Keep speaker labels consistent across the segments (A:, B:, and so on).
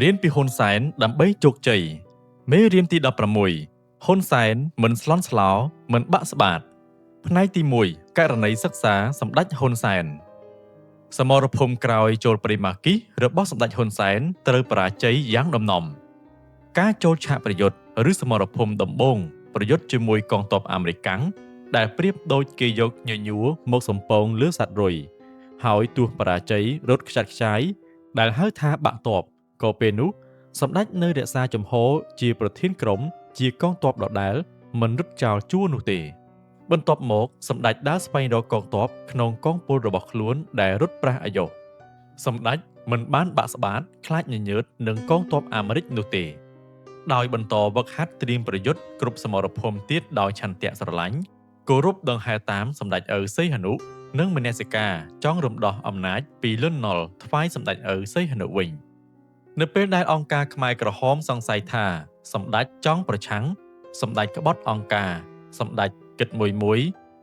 A: រៀនពីហ៊ុនសែនដើម្បីជោគជ័យមេរៀនទី16ហ៊ុនសែនមិនស្លន់ស្លោមិនបាក់ស្បាតផ្នែកទី1ករណីសិក្សាសម្ដេចហ៊ុនសែនសមរភូមិក្រោយចូលព្រៃម៉ាគីសរបស់សម្ដេចហ៊ុនសែនត្រូវបរាជ័យយ៉ាងដំណំការចូលឆាកប្រយុទ្ធឬសមរភូមិដំបូងប្រយុទ្ធជាមួយកងទ័ពអាមេរិកដែលប្រៀបដូចគេយកញញួរមកសំពងលើសត្វរុយហើយទោះបរាជ័យរត់ខ្ចាត់ខ្ចាយដែលហៅថាបាក់ទ័ពក៏ពេលនោះសម្ដេចនៅរក្សាជំហរជាប្រធានក្រុមជាកងទ័ពដដែលមិនរឹតចោលជួរនោះទេបន្ទាប់មកសម្ដេចដើរស្វែងរកកងទ័ពក្នុងកងពលរបស់ខ្លួនដែលរត់ប្រះអាយុសម្ដេចមិនបានបាក់ស្បាតខ្លាចញញើតនឹងកងទ័ពអាមេរិកនោះទេដោយបន្តវឹកហាត់ត្រៀមប្រយុទ្ធគ្រប់សមរភូមិទៀតដោយឆន្ទៈស្រឡាញ់គោរពដង្ហែតាមសម្ដេចឪសីហនុនិងមនសិការចង់រំដោះអំណាចពីលន់នល់ថ្វាយសម្ដេចឪសីហនុវិញនៅពេលដែលអង្គការខ្មែរក្រហមសង្ស័យថាសម្ដេចចង់ប្រឆាំងសម្ដេចក្បត់អង្គការសម្ដេចគិតមួយ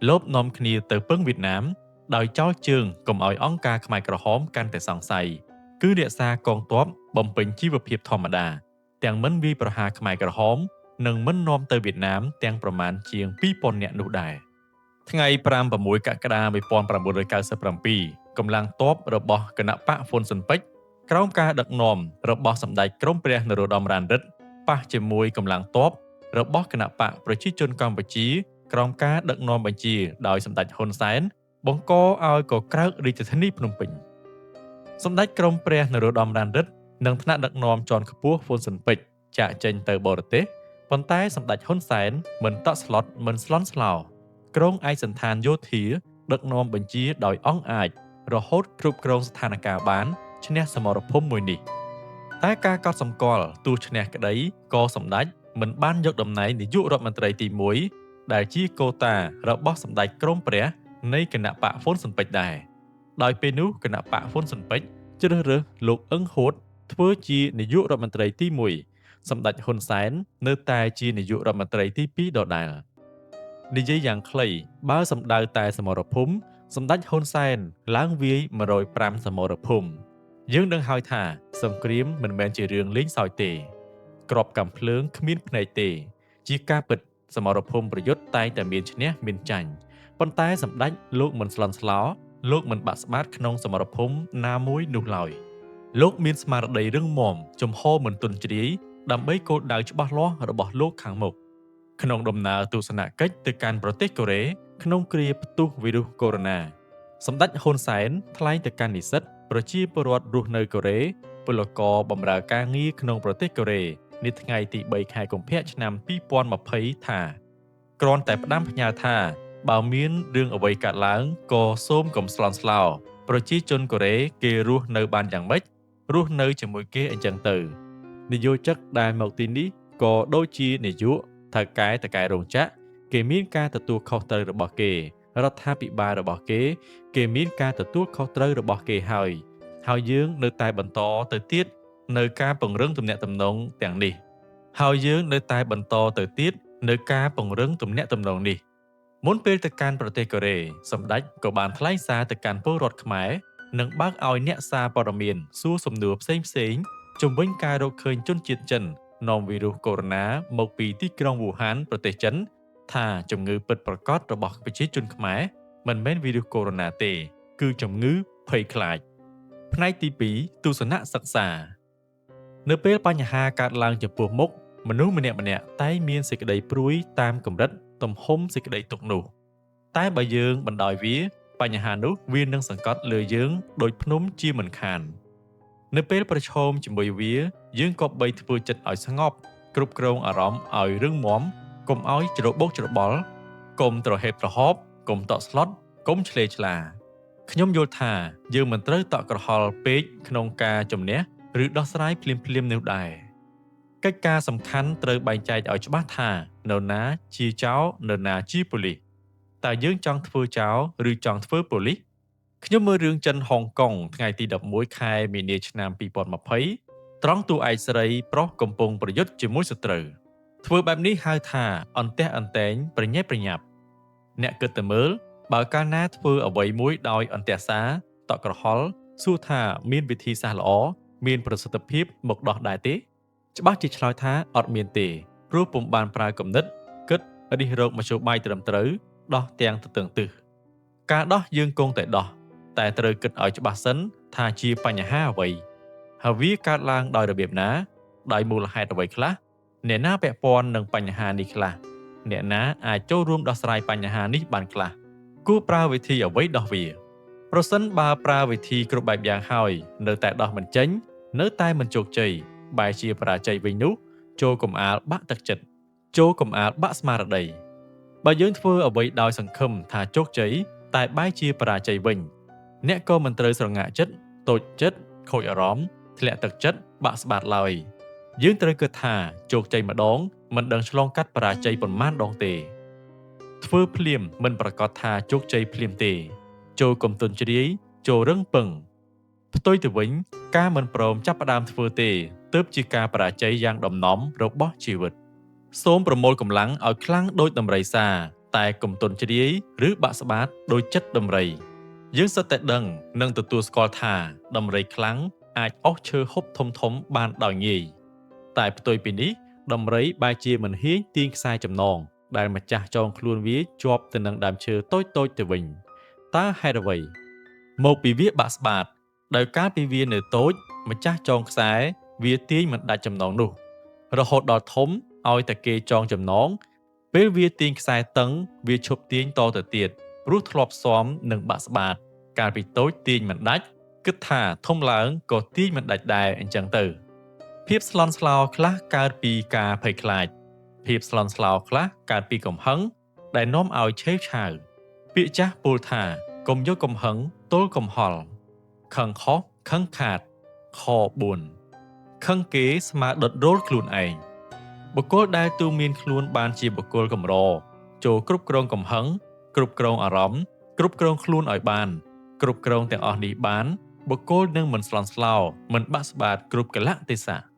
A: លោបនាំគ្នាទៅពឹងវៀតណាមដោយចោលជើងកុំឲ្យអង្គការខ្មែរក្រហមកាន់តែសង្ស័យគឺរក្សាកងទ័ពបំពេញជីវភាពធម្មតាទាំងមិនវាយប្រហារខ្មែរក្រហមនិងមិននាំទៅវៀតណាមទាំងប្រមាណជាង 2000 នាក់នោះដែរថ្ងៃ5-6 កក្កដា1997កម្លាំងទ័ពរបស់គណបក្សហ្វុនស៊ិនប៉ិចក្រោមការដឹកនាំរបស់សម្ដេចក្រមព្រះនរោត្តមរណរដ្ឋប៉ះជាមួយកម្លាំងទ័ពរបស់គណបក្សប្រជាជនកម្ពុជាក្រោមការដឹកនាំបញ្ជាដោយសម្ដេចហ៊ុនសែនបង្កឲ្យកក្រើករាជធានីភ្នំពេញសម្ដេចក្រមព្រះនរោត្តមរណរដ្ឋនិងថ្នាក់ដឹកនាំជាន់ខ្ពស់ហ្វុនស៊ិនប៉ិចចាកចេញទៅបរទេសប៉ុន្តែសម្ដេចហ៊ុនសែនមិនតក់ស្លុតមិនស្លន់ស្លោក្រុងឯកសណ្ឋានយោធាដឹកនាំបញ្ជាដោយអង្គអាចរហូតគ្រប់គ្រងស្ថានភាពបានឈ្នះសមរភូមិមួយនេះតែការកត់សម្គាល់ទោះឈ្នះក្តីក៏សម្ដេចមិនបានយកតំណែងនាយករដ្ឋមន្ត្រីទី1ដែលជាកូតារបស់សម្ដេចក្រមព្រះនៃគណបក្សហ្វុនស៊ិនប៉ិចដែរដោយពេលនោះគណបក្សហ្វុនស៊ិនប៉ិចជ្រើសរើសលោកអ៊ឹងហួតធ្វើជានាយករដ្ឋមន្ត្រីទី1សម្ដេចហ៊ុនសែននៅតែជានាយករដ្ឋមន្ត្រីទី2ដដែលនិយាយយ៉ាងខ្លីបើសម្ដៅតែសមរភូមិសម្ដេចហ៊ុនសែនឡើងវាយ105សមរភូមិយើងដឹងហើយថាសង្គ្រាមមិនមែនជារឿងលេងសើចទេក្របកាំភ្លើងគ្មានភ្នែកទេជាការពិតសមរភូមិប្រយុទ្ធតែងតែមានឈ្នះមានចាញ់ប៉ុន្តែសម្ដេចលោកមិនស្លន់ស្លោលោកមិនបាក់ស្បាតក្នុងសមរភូមិណាមួយនោះឡើយលោកមានស្មារតីរឹងមាំជំហរមិនទន់ជ្រាយដើម្បីគោលដៅច្បាស់លាស់របស់លោកខាងមុខក្នុងដំណើរទស្សនកិច្ចទៅកាន់ប្រទេសកូរ៉េក្នុងគ្រាផ្ទុះវីរុសកូវីដ -19 សម្ដេចហ៊ុនសែនថ្លែងទៅកាន់និស្សិតប្រជាពលរដ្ឋរស់នៅកូរ៉េពលករបម្រើការងារក្នុងប្រទេសកូរ៉េនាថ្ងៃទី3 ខែកុម្ភៈឆ្នាំ2020ថាគ្រាន់តែផ្ដាំផ្ញើថាបើមានរឿងអ្វីកើតឡើងក៏សូមកុំស្លន់ស្លោប្រជាជនកូរ៉េគេរស់នៅបានយ៉ាងម៉េចរស់នៅជាមួយគេអញ្ចឹងទៅនិយោជិកដែលមកទីនេះក៏ដូចជានាយកថៅកែរោងចក្រគេមានការទទួលខុសត្រូវរបស់គេរដ្ឋាភិបាលរបស់គេមានការទទួលខុសត្រូវរបស់គេហើយយើងនៅតែបន្តទៅទៀតនៅការពង្រឹងទំនាក់ទំនងទាំងនេះមុនពេលទៅកាន់ប្រទេសកូរ៉េសម្ដេចក៏បានថ្លែងសារទៅកាន់ពលរដ្ឋខ្មែរនិងបើកឲ្យអ្នកសារព័ត៌មានសួរសំណួរផ្សេងជំវិញការរកឃើញជនជាតិចិននាំវីរុសកូវីដ -19 មកពីទីក្រុងវូហានប្រទេសចិនថាជំងឺពិតប្រាកដរបស់ប្រជាជនខ្មែរមិនមែនវីរុសកូវីដ -19 ទេគឺជំងឺភ័យខ្លាចផ្នែកទី2ទស្សនៈសិក្សានៅពេលបញ្ហាកើតឡើងចំពោះមុខមនុស្សម្នាក់តែមានសេចក្តីព្រួយតាមកម្រិតទំហំសេចក្តីទុក្ខនោះតែបើយើងបណ្ដោយវាបញ្ហានោះវានឹងសង្កត់លើយើងដូចភ្នំជាមិនខាននៅពេលប្រឈមជាមួយវាយើងក៏បីធ្វើចិត្តឲ្យស្ងប់គ្រប់គ្រងអារម្មណ៍ឲ្យរឹងមាំកុំឲ្យច្របូកច្របល់កុំត្រហេបត្រហប់កុំតក់ស្លុតកុំឆ្លេឆ្លាខ្ញុំយល់ថាយើងមិនត្រូវតក់ក្រហល់ពេកក្នុងការជំនះឬដោះស្រាយភ្លាមនោះដែរកិច្ចការសំខាន់ត្រូវបែងចែកឲ្យច្បាស់ថានរណាជាចៅនរណាជាប៉ូលីសតើយើងចង់ធ្វើចៅឬចង់ធ្វើប៉ូលីសខ្ញុំមើលរឿងចិនហុងកុងថ្ងៃទី11 ខែមីនាឆ្នាំ2020ត្រង់តួឯកស្រីប្រុសកំពុងប្រយុទ្ធជាមួយសត្រូវធ្វើបែបនេះហៅថាអន្ទះអន្តែងប្រញាប់ប្រញាប់អ្នកគិតទៅមើលបើកាលណាធ្វើអ្វីមួយដោយអន្ទះសារតក់ក្រហល់សួរថាមានវិធីសាស្ត្រល្អ មានប្រសិទ្ធភាពមកដោះដែរទេច្បាស់ជាឆ្លើយថាអត់មានទេព្រោះពុំបានប្រើគំនិតគិតរិះរោគមធ្យោបាយត្រឹមត្រូវដោះទាំងទៅទាំងទិសការដោះយើងគង់តែដោះតែត្រូវគិតឲ្យច្បាស់សិនថាជាបញ្ហាអ្វីហើយវាកើតឡើងដោយរបៀបណាដោយមូលហេតុអ្វីខ្លះអ្នកណាពាក់ព័ន្ធនឹងបញ្ហានេះខ្លះអ្នកណាអាចចូលរួមដោះស្រាយបញ្ហានេះបានខ្លះគួរប្រើវិធីអ្វីដោះវាប្រសិនបើប្រើវិធីគ្រប់បែបយ៉ាងហើយនៅតែដោះមិនចេញនៅតែមិនជោគជ័យបែរជាបរាជ័យវិញនោះចូលកំអាលបាក់ទឹកចិត្តចូលកំអាលបាក់ស្មារតីបើយើងធ្វើអ្វីដោយសង្ឃឹមថាជោគជ័យតែបែរជាបរាជ័យវិញអ្នកក៏មិនត្រូវស្រងាក់ចិត្តតូចចិត្តខូចអារម្មណ៍ធ្លាក់ទឹកចិត្តបាក់ស្បាតឡើយយើងត្រូវគិតថាជោគជ័យម្ដងមិនដឹងឆ្លងកាត់បរាជ័យប៉ុន្មានដងទេធ្វើភ្លាមមិនប្រកាសថាជោគជ័យភ្លាមទេចូលកុំទន់ជ្រាយចូលរឹងពឹងផ្ទុយទៅវិញការមិនព្រមចាប់ផ្ដើមធ្វើទេទើបជាការបរាជ័យយ៉ាងដំណំរបស់ជីវិតសូមប្រមូលកម្លាំងឲ្យខ្លាំងដូចដំរីសាតែកុំទន់ជ្រាយឬបាក់ស្បាតដូចចិត្តដំរីយើងសុទ្ធតែដឹងនិងទទួលស្គាល់ថាដំរីខ្លាំងអាចអុសឈើហូបធំបានដោយងាយតែផ្ទុយពីនេះដំរីបែរជាមិនហ៊ានទាញខ្សែចំណងដែលម្ចាស់ចងខ្លួនវាជាប់ទៅនឹងដើមឈើតូចទៅវិញតើហេតុអ្វីមកពីវាបាក់ស្បាតដោយការពីវានៅតូចម្ចាស់ចងខ្សែវាទាញមិនដាច់ចំណងនោះរហូតដល់ធំឲ្យតែគេចងចំណងពេលវាទាញខ្សែតឹងវាឈប់ទាញតទៅទៀតព្រោះធ្លាប់ស៊ាំនឹងបាក់ស្បាតកាលពីតូចទាញមិនដាច់គិតថាធំឡើងក៏ទាញមិនដាច់ដែរអញ្ចឹងទៅភាពស្លន់ស្លោខ្លះកើតពីការភ័យខ្លាចភាពស្លន់ស្លោខ្លះកើតពីកំហឹងដែលនាំឲ្យឆេវឆាវពាក្យចាស់ពោលថាកុំយកកំហឹងទល់កំហល់ខឹងខុសខឹងខាតខ4ខឹងគេស្មើដុតរោលខ្លួនឯងបុគ្គលដែលទូមានខ្លួនបានជាបុគ្គលកម្រចូលគ្រប់គ្រងកំហឹងគ្រប់គ្រងអារម្មណ៍គ្រប់គ្រងខ្លួនឲ្យបានគ្រប់គ្រងទាំងអស់នេះបានបុគ្គលនឹងមិនស្លន់ស្លោមិនបាក់ស្បាតគ្រប់កលៈទេសៈ